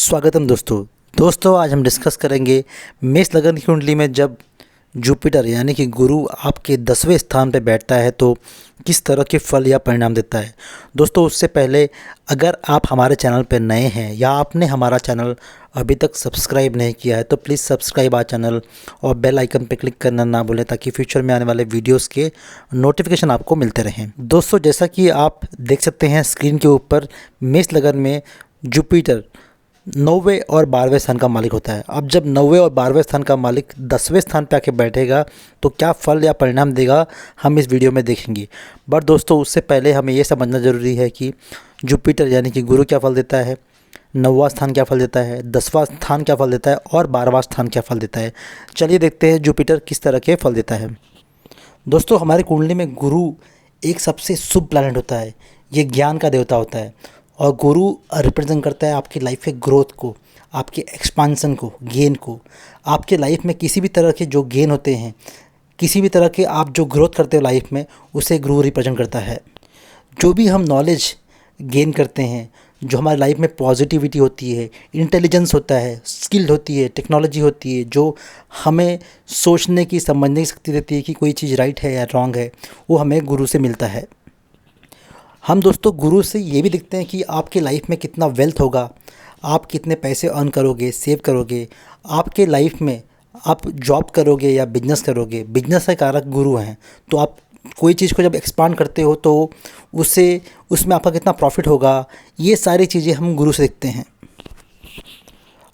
स्वागतम दोस्तों आज हम डिस्कस करेंगे मेष लगन की कुंडली में जब जुपिटर यानी कि गुरु आपके 10वें स्थान पर बैठता है तो किस तरह के फल या परिणाम देता है। दोस्तों उससे पहले अगर आप हमारे चैनल पर नए हैं या आपने हमारा चैनल अभी तक सब्सक्राइब नहीं किया है तो प्लीज़ सब्सक्राइब आवर चैनल और बेल आइकन पर क्लिक करना ना भूलें ताकि फ्यूचर में आने वाले वीडियोस के नोटिफिकेशन आपको मिलते रहें। दोस्तों जैसा कि आप देख सकते हैं स्क्रीन के ऊपर मेष लगन में जुपिटर 9वें और 12वें स्थान का मालिक होता है। अब जब 9वें और 12वें स्थान का मालिक 10वें स्थान पे आके बैठेगा तो क्या फल या परिणाम देगा हम इस वीडियो में देखेंगे। बट दोस्तों उससे पहले हमें ये समझना ज़रूरी है कि जुपिटर यानी कि गुरु क्या फल देता है, 9वां स्थान क्या फल देता है, 10वां स्थान क्या फल देता है और 12वां स्थान क्या फल देता है। चलिए देखते हैं जुपिटर किस तरह के फल देता है। दोस्तों हमारी कुंडली में गुरु एक सबसे शुभ प्लैनेट होता है, ये ज्ञान का देवता होता है और गुरु रिप्रेजेंट करता है आपकी लाइफ के ग्रोथ को, आपके एक्सपांसन को, गेन को। आपके लाइफ में किसी भी तरह के जो गेन होते हैं, किसी भी तरह के आप जो ग्रोथ करते हो लाइफ में, उसे गुरु रिप्रेजेंट करता है। जो भी हम नॉलेज गेन करते हैं, जो हमारी लाइफ में पॉजिटिविटी होती है, इंटेलिजेंस होता है, स्किल होती है, टेक्नोलॉजी होती है, जो हमें सोचने की, समझने की शक्ति देती है कि कोई चीज़ राइट है या रॉन्ग है, वो हमें गुरु से मिलता है। हम दोस्तों गुरु से ये भी देखते हैं कि आपके लाइफ में कितना वेल्थ होगा, आप कितने पैसे अर्न करोगे, सेव करोगे, आपके लाइफ में आप जॉब करोगे या बिजनेस करोगे। बिजनेस का कारक गुरु हैं, तो आप कोई चीज़ को जब एक्सपांड करते हो तो उसमें आपका कितना प्रॉफिट होगा, ये सारी चीज़ें हम गुरु से देखते हैं।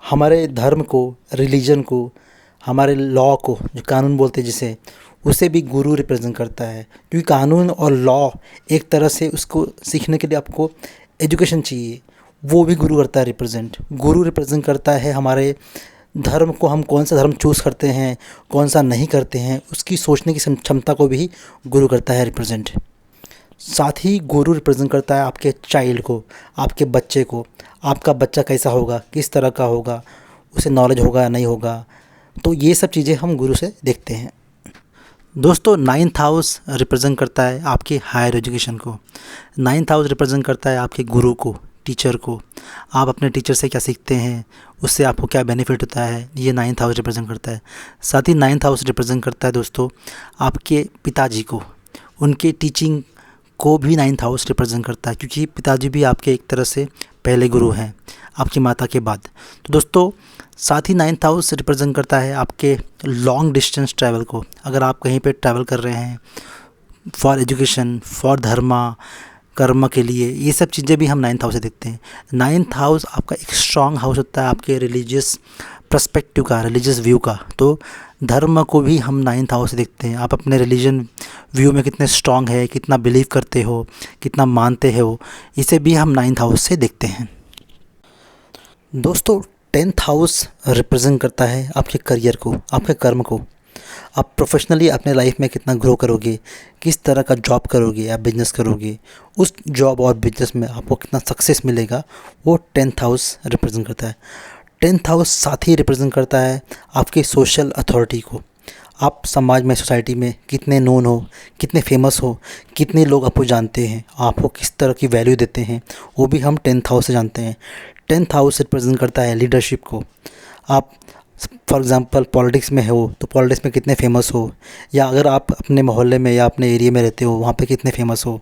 हमारे धर्म को, रिलीजन को, हमारे लॉ को, जो कानून बोलते हैं जिसे, उसे भी गुरु रिप्रेजेंट करता है। क्योंकि कानून और लॉ एक तरह से उसको सीखने के लिए आपको एजुकेशन चाहिए, वो भी गुरु करता है रिप्रेजेंट। गुरु रिप्रेजेंट करता है हमारे धर्म को, हम कौन सा धर्म चूज़ करते हैं, कौन सा नहीं करते हैं, उसकी सोचने की क्षमता को भी गुरु करता है रिप्रेजेंट। साथ ही गुरु रिप्रेजेंट करता है आपके चाइल्ड को, आपके बच्चे को। आपका बच्चा कैसा होगा, किस तरह का होगा, उसे नॉलेज होगा या नहीं होगा, तो ये सब चीज़ें हम गुरु से देखते हैं। दोस्तों 9th हाउस रिप्रेजेंट करता है आपके हायर एजुकेशन को। 9th हाउस रिप्रेजेंट करता है आपके गुरु को, टीचर को। आप अपने टीचर से क्या सीखते हैं, उससे आपको क्या बेनिफिट होता है, ये 9th हाउस रिप्रेजेंट करता है। साथ ही 9th हाउस रिप्रेजेंट करता है दोस्तों आपके पिताजी को, उनके टीचिंग को भी 9th हाउस रिप्रेजेंट करता है, क्योंकि पिताजी भी आपके एक तरह से पहले गुरु हैं आपकी माता के बाद। तो दोस्तों साथ ही 9th हाउस रिप्रेजेंट करता है आपके लॉन्ग डिस्टेंस ट्रैवल को। अगर आप कहीं पे ट्रैवल कर रहे हैं फॉर एजुकेशन, फॉर धर्मा, कर्म के लिए, ये सब चीज़ें भी हम 9th हाउस से देखते हैं। 9th हाउस आपका एक स्ट्रॉन्ग हाउस होता है आपके रिलीजियस पर्सपेक्टिव का, रिलीजियस व्यू का। तो धर्म को भी हम 9th हाउस से देखते हैं। आप अपने रिलीजन व्यू में कितने स्ट्रॉन्ग है, कितना बिलीव करते हो, कितना मानते हो, इसे भी हम 9th हाउस से देखते हैं। दोस्तों 10th हाउस रिप्रेजेंट करता है आपके करियर को, आपके कर्म को। आप प्रोफेशनली अपने लाइफ में कितना ग्रो करोगे, किस तरह का जॉब करोगे या बिजनेस करोगे, उस जॉब और बिजनेस में आपको कितना सक्सेस मिलेगा, वो 10th हाउस रिप्रेजेंट करता है। 10th हाउस साथ ही रिप्रेजेंट करता है आपके सोशल अथॉरिटी को। आप समाज में, सोसाइटी में कितने नोन हो, कितने फेमस हो, कितने लोग आपको जानते हैं, आपको किस तरह की वैल्यू देते हैं, वो भी हम 10th हाउस से जानते हैं। 10th हाउस रिप्रेजेंट करता है लीडरशिप को। आप फॉर एग्ज़ाम्पल पॉलिटिक्स में हो तो पॉलिटिक्स में कितने फेमस हो, या अगर आप अपने मोहल्ले में या अपने एरिया में रहते हो वहाँ पे कितने फेमस हो,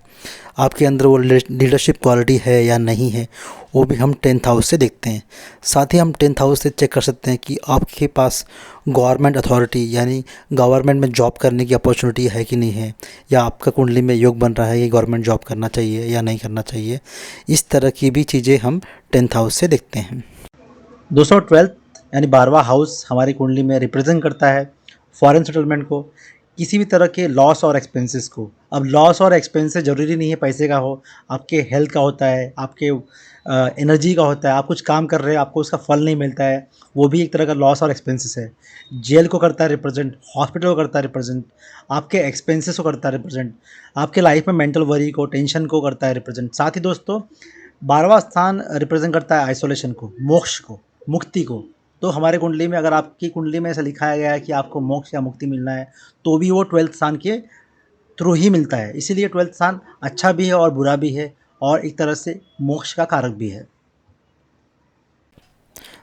आपके अंदर वो लीडरशिप क्वालिटी है या नहीं है, वो भी हम 10th हाउस से देखते हैं। साथ ही हम 10th हाउस से चेक कर सकते हैं कि आपके पास गवर्नमेंट अथॉरिटी यानी गवर्नमेंट में जॉब करने की अपॉर्चुनिटी है कि नहीं है, या आपका कुंडली में योग बन रहा है कि गवर्नमेंट जॉब करना चाहिए या नहीं करना चाहिए। इस तरह की भी चीज़ें हम 10th हाउस से देखते हैं। दोस्तों 12th यानी 12वां हाउस हमारी कुंडली में रिप्रेजेंट करता है फॉरेन सेटलमेंट को, किसी भी तरह के लॉस और एक्सपेंसेस को। अब लॉस और एक्सपेंसेस ज़रूरी नहीं है पैसे का हो, आपके हेल्थ का होता है, आपके एनर्जी का होता है। आप कुछ काम कर रहे हैं, आपको उसका फल नहीं मिलता है, वो भी एक तरह का लॉस और एक्सपेंसेस है। जेल को करता है रिप्रेजेंट, हॉस्पिटल को करता है रिप्रेजेंट, आपके एक्सपेंसेस को करता है रिप्रेजेंट, आपके लाइफ में मेंटल वरी को, टेंशन को करता है रिप्रेजेंट। साथ ही दोस्तों 12वां स्थान रिप्रेजेंट करता है आइसोलेशन को, मोक्ष को, मुक्ति को। तो हमारे कुंडली में, अगर आपकी कुंडली में ऐसा लिखाया गया है कि आपको मोक्ष या मुक्ति मिलना है, तो भी वो 12th स्थान के थ्रू ही मिलता है। इसीलिए 12th स्थान अच्छा भी है और बुरा भी है, और एक तरह से मोक्ष का कारक भी है।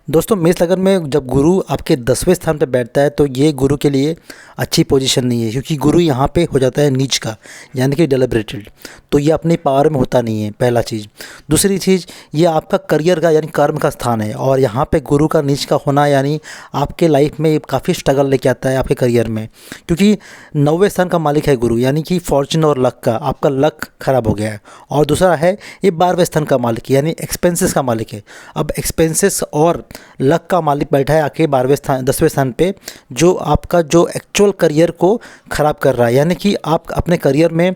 दोस्तों मेष लगन में जब गुरु आपके 10वें स्थान पे बैठता है तो ये गुरु के लिए अच्छी पोजीशन नहीं है, क्योंकि गुरु यहाँ पे हो जाता है नीच का, यानी कि डेलिब्रेटेड। तो ये अपनी पावर में होता नहीं है, पहला चीज़। दूसरी चीज़, ये आपका करियर का यानी कर्म का स्थान है, और यहाँ पे गुरु का नीच का होना यानी आपके लाइफ में काफ़ी स्ट्रगल लेके आता है आपके करियर में, क्योंकि 9वें स्थान का मालिक है गुरु, यानी कि फॉर्चून और लक का, आपका लक ख़राब हो गया है। और दूसरा है ये 12वें स्थान का मालिक यानी एक्सपेंसेस का मालिक है। अब एक्सपेंसेस और लक का मालिक बैठा है आके 10वें स्थान पे, जो आपका जो एक्चुअल करियर को ख़राब कर रहा है। यानी कि आप अपने करियर में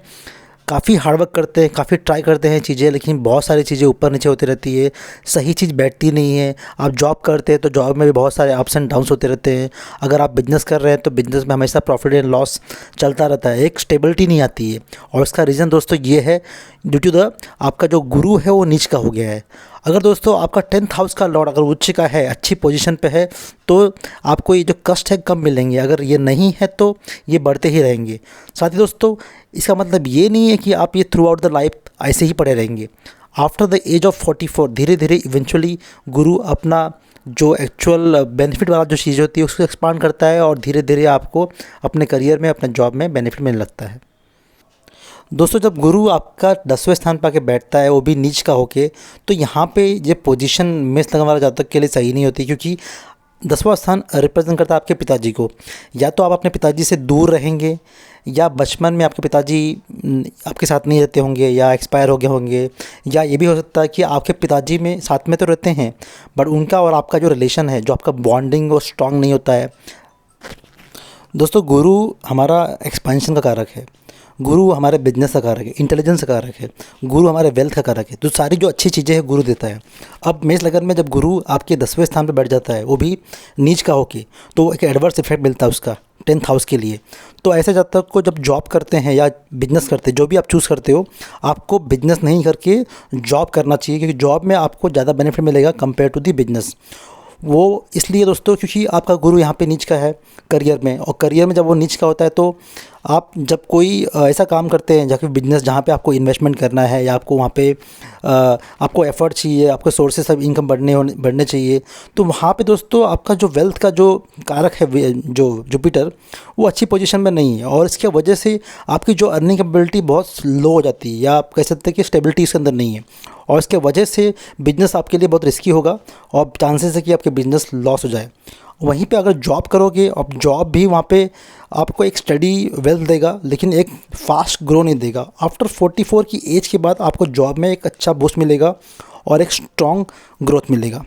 काफ़ी हार्डवर्क करते हैं, काफ़ी ट्राई करते हैं चीज़ें, लेकिन बहुत सारी चीज़ें ऊपर नीचे होती रहती है, सही चीज़ बैठती नहीं है। आप जॉब करते हैं तो जॉब में भी बहुत सारे अप्स एंड डाउन्स होते रहते हैं। अगर आप बिज़नेस कर रहे हैं तो बिज़नेस में हमेशा प्रॉफिट एंड लॉस चलता रहता है, एक स्टेबिलिटी नहीं आती है। और इसका रीज़न दोस्तों ये है, ड्यू टू द आपका जो गुरु है वो नीच का हो गया है। अगर दोस्तों आपका 10th हाउस का लॉर्ड अगर उच्च का है, अच्छी पोजीशन पे है, तो आपको ये जो कष्ट है कम मिलेंगे। अगर ये नहीं है तो ये बढ़ते ही रहेंगे। साथ ही दोस्तों इसका मतलब ये नहीं है कि आप ये थ्रू आउट द लाइफ ऐसे ही पड़े रहेंगे। आफ्टर द एज ऑफ 44 धीरे धीरे इवेंचुअली गुरु अपना जो एक्चुअल बेनिफिट वाला जो चीज़ होती है उसको एक्सपांड करता है, और धीरे धीरे आपको अपने करियर में, अपने जॉब में बेनिफिट मिलने लगता है। दोस्तों जब गुरु आपका 10वें स्थान पर आके बैठता है, वो भी नीच का होके, तो यहाँ पे ये पोजीशन मेष लगन वाला जातक के लिए सही नहीं होती, क्योंकि 10वां स्थान रिप्रेजेंट करता है आपके पिताजी को। या तो आप अपने पिताजी से दूर रहेंगे, या बचपन में आपके पिताजी आपके साथ नहीं रहते होंगे, या एक्सपायर हो गए होंगे, या ये भी हो सकता है कि आपके पिताजी में साथ में तो रहते हैं बट उनका और आपका जो रिलेशन है, जो आपका बॉन्डिंग वो स्ट्रांग नहीं होता है। दोस्तों गुरु हमारा एक्सपेंशन का कारक है, गुरु हमारे बिजनेस का कारक है, इंटेलिजेंस का कारक है, गुरु हमारे वेल्थ का कारक है। तो सारी जो अच्छी चीज़ें हैं गुरु देता है। अब मेष लगन में जब गुरु आपके 10वें स्थान पर बैठ जाता है, वो भी नीच का होके, तो एक एडवर्स इफेक्ट मिलता है उसका 10th हाउस के लिए। तो ऐसे जातक को जब जॉब करते हैं या बिजनेस करते हैं, जो भी आप चूज़ करते हो, आपको बिजनेस नहीं करके जॉब करना चाहिए, क्योंकि जॉब में आपको ज़्यादा बेनिफिट मिलेगा कंपेयर टू दी बिजनेस। वो इसलिए दोस्तों क्योंकि आपका गुरु यहाँ पे नीच का है करियर में, और करियर में जब वो नीच का होता है तो आप जब कोई ऐसा काम करते हैं जहाँ बिजनेस, जहाँ पे आपको इन्वेस्टमेंट करना है, या आपको वहाँ पे आपको एफर्ट चाहिए, आपको सोर्सेस ऑफ इनकम बढ़ने चाहिए, तो वहाँ पे दोस्तों आपका जो वेल्थ का जो कारक है, जो जुपिटर, वो अच्छी पोजीशन में नहीं है, और इसके वजह से आपकी जो अर्निंग कैपेबिलिटी बहुत लो हो जाती है, या आप कह सकते हैं कि स्टेबिलिटी इसके अंदर नहीं है, और इसके वजह से बिज़नेस आपके लिए बहुत रिस्की होगा, और चांसेस है कि आपके बिज़नेस लॉस हो जाए। वहीं पे अगर जॉब करोगे, अब जॉब भी वहाँ पे आपको एक स्टडी वेल्थ देगा, लेकिन एक फास्ट ग्रो नहीं देगा। आफ्टर 44 की एज के बाद आपको जॉब में एक अच्छा बूस्ट मिलेगा और एक स्ट्रॉन्ग ग्रोथ मिलेगा।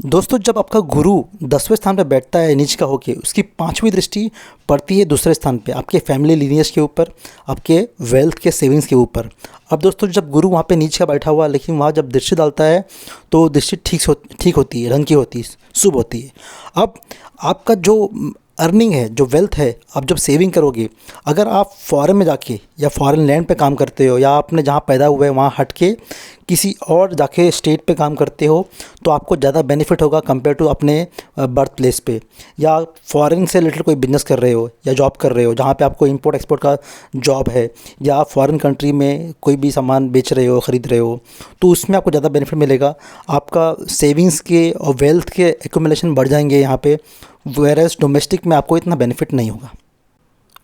दोस्तों जब आपका गुरु 10वें स्थान पर बैठता है नीच का होके, उसकी 5वीं दृष्टि पड़ती है दूसरे स्थान पे, आपके फैमिली लीनियज के ऊपर, आपके वेल्थ के सेविंग्स के ऊपर। अब दोस्तों जब गुरु वहाँ पे नीच का बैठा हुआ, लेकिन वहाँ जब दृष्टि डालता है तो दृष्टि ठीक होती है, रंग की होती है, शुभ होती है। अब आपका जो अर्निंग है, जो वेल्थ है, आप जब सेविंग करोगे, अगर आप फॉरेन में जाके या फॉरेन लैंड पे काम करते हो, या आपने जहाँ पैदा हुए हैं वहाँ हट के किसी और जाके स्टेट पे काम करते हो, तो आपको ज़्यादा बेनिफिट होगा कंपेयर टू अपने बर्थ प्लेस पे। या फॉरेन से रिलेटेड कोई बिजनेस कर रहे हो या जॉब कर रहे हो जहाँ पे आपको इंपोर्ट एक्सपोर्ट का जॉब है, या आप फॉरेन कंट्री में कोई भी सामान बेच रहे हो, ख़रीद रहे हो, तो उसमें आपको ज़्यादा बेनिफिट मिलेगा। आपका सेविंग्स के और वेल्थ के एक्यूमुलेशन बढ़ जाएंगे यहाँ पे, वेरएज़ डोमेस्टिक में आपको इतना बेनिफिट नहीं होगा।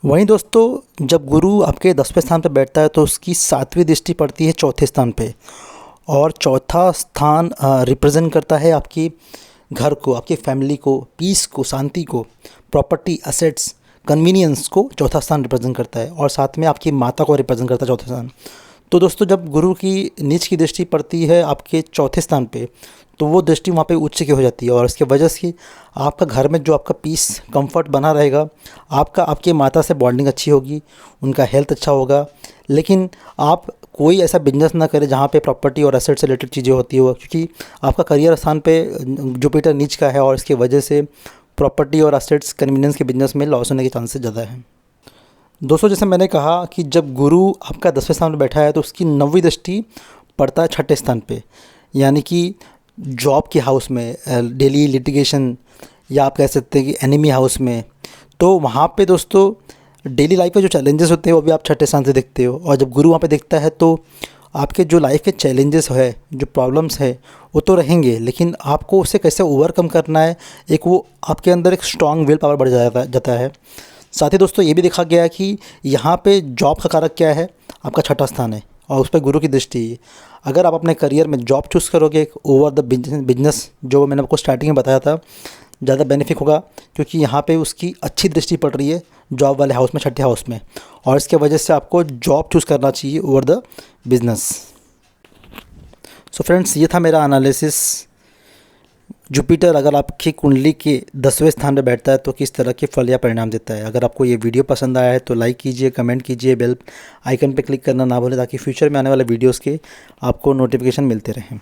वहीं दोस्तों जब गुरु आपके 10वें स्थान पर बैठता है तो उसकी 7वीं दृष्टि पड़ती है चौथे स्थान पे, और चौथा स्थान रिप्रेजेंट करता है आपकी घर को, आपकी फैमिली को, पीस को, शांति को, प्रॉपर्टी, असेट्स, कन्वीनियंस को चौथा स्थान रिप्रेजेंट करता है, और साथ में आपकी माता को रिप्रेजेंट करता है चौथा स्थान। तो दोस्तों जब गुरु की नीच की दृष्टि पड़ती है आपके चौथे स्थान पे, तो वो दृष्टि वहाँ पे उच्च की हो जाती है, और इसके वजह से आपका घर में जो आपका पीस कंफर्ट बना रहेगा, आपके माता से बॉन्डिंग अच्छी होगी, उनका हेल्थ अच्छा होगा। लेकिन आप कोई ऐसा बिजनेस ना करें जहाँ पे प्रॉपर्टी और एसेट से रिलेटेड चीज़ें होती हो, क्योंकि आपका करियर स्थान पे जुपिटर नीच का है, और इसकी वजह से प्रॉपर्टी और एसेट्स कन्वीनियंस के बिजनेस में लॉस होने के चांसेस ज़्यादा हैं। दोस्तों जैसे मैंने कहा कि जब गुरु आपका 10वें स्थान पर बैठा है तो उसकी 9वीं दृष्टि पड़ता है छठे स्थान पे, यानी कि जॉब के हाउस में, डेली लिटिगेशन, या आप कह सकते हैं कि एनिमी हाउस में। तो वहाँ पे दोस्तों डेली लाइफ में जो चैलेंजेस होते हैं वो भी आप छठे स्थान से देखते हो, और जब गुरु वहाँ पे दिखता है तो आपके जो लाइफ के चैलेंजेस है, जो प्रॉब्लम्स है, वो तो रहेंगे, लेकिन आपको उसे कैसे ओवरकम करना है, एक वो आपके अंदर एक स्ट्रॉन्ग विल पावर बढ़ जाता है। साथ ही दोस्तों ये भी देखा गया है कि यहाँ पे जॉब का कारक क्या है, आपका छठा स्थान है और उस पर गुरु की दृष्टि है। अगर आप अपने करियर में जॉब चूज़ करोगे ओवर द बिजनेस, जो मैंने आपको स्टार्टिंग में बताया था, ज़्यादा बेनिफिट होगा, क्योंकि यहाँ पे उसकी अच्छी दृष्टि पड़ रही है जॉब वाले हाउस में, छठे हाउस में, और इसके वजह से आपको जॉब चूज़ करना चाहिए over the business. So friends, ये था मेरा एनालिसिस। जुपिटर अगर आपकी कुंडली के 10वें स्थान पर बैठता है तो किस तरह के फल या परिणाम देता है। अगर आपको ये वीडियो पसंद आया है तो लाइक कीजिए, कमेंट कीजिए, बेल आइकन पर क्लिक करना ना भूलें, ताकि फ्यूचर में आने वाले वीडियोज़ के आपको नोटिफिकेशन मिलते रहें।